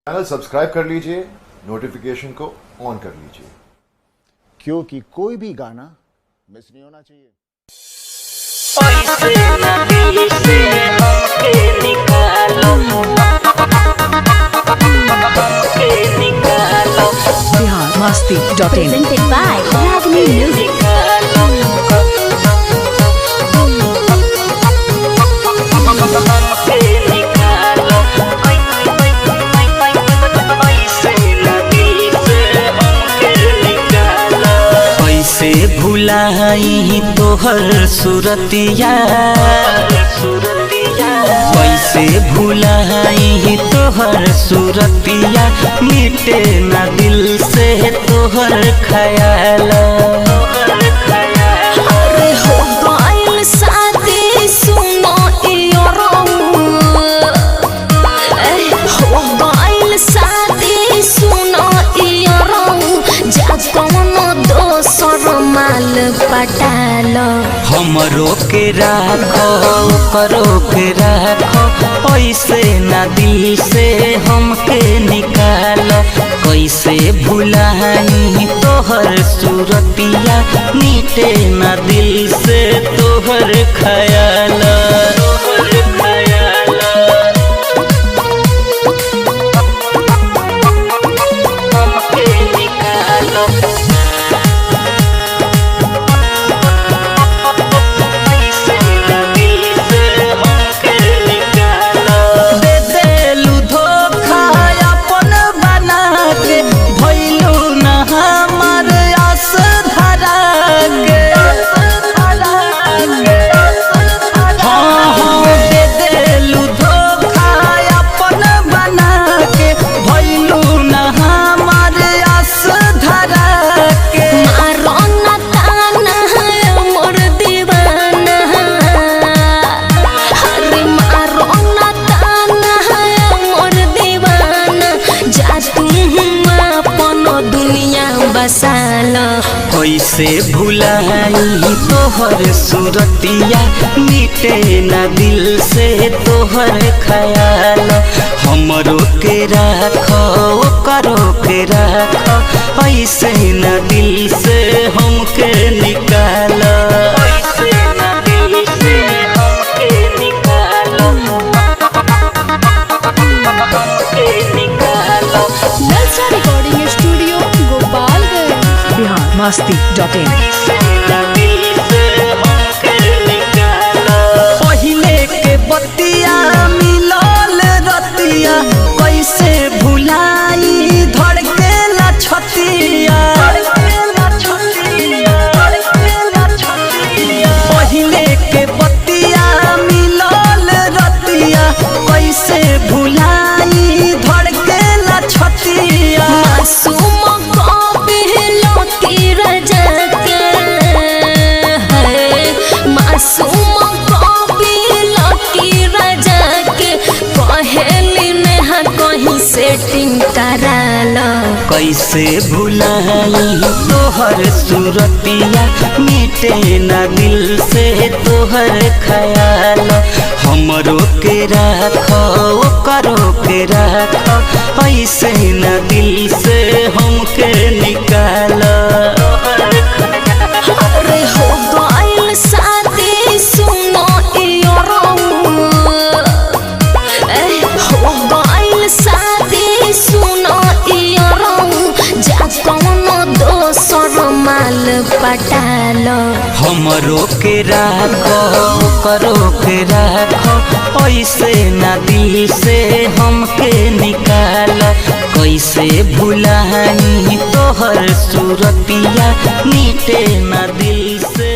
Channel subscribe कर लीजिए, notification को ऑन कर लीजिए, क्योंकि कोई भी गाना मिस नहीं होना चाहिए। biharmasti.in presented by Ragini Music. कैसे भुलाई तोहर सुरतिया, कैसे भुलाई तोहर सुरतिया, मिटे न दिल से तोहर ख्याल। अरे हो गइल शादी सुनो हो गइल शादी सुनो जा कौनो दोसर माल पटाल। हमरो के राखो करो के राखो, ऐसे न दिल से हमके निकाल। कैसे भुलाई तोहर सुरतिया, मिटे न दिल से तोहर ख्याल। कैसे भुलाई तोहर सुरतिया, मिटे न दिल से तोहर ख्याल। हमरो के राखो करो के राखो, ऐसे न दिल से हमके निकाल। नलसा रिकॉर्डिंग स्टूडियो गोपालगंज। biharmasti.in पहिले के बतिया मिलल रतिया, कैसे भुलाई धड़केला छतिया। पहिले के बतिया मिलल रतिया, कैसे भुलाई धड़केला छतिया। मासूम कबिलो की रजा के मासूम कबिलो की रजा के कहेली नेहा कहीं सेटिंग कराल। कैसे भुलाई तोहर सुरतिया, मिटे न दिल से तोहर ख्याल। हमरो के राखो करो के राखो, ऐसे न दिल से हमके निकाल। अरे हो गइल शादी सुनो हो गइल शादी सुनो जा कौनो दोसर माल पटाल। हमरो के राखो करो के राखो, ऐसे न दिल से हमके निकाल। कैसे भुलाई तोहर सुरतिया, मिटे न दिल से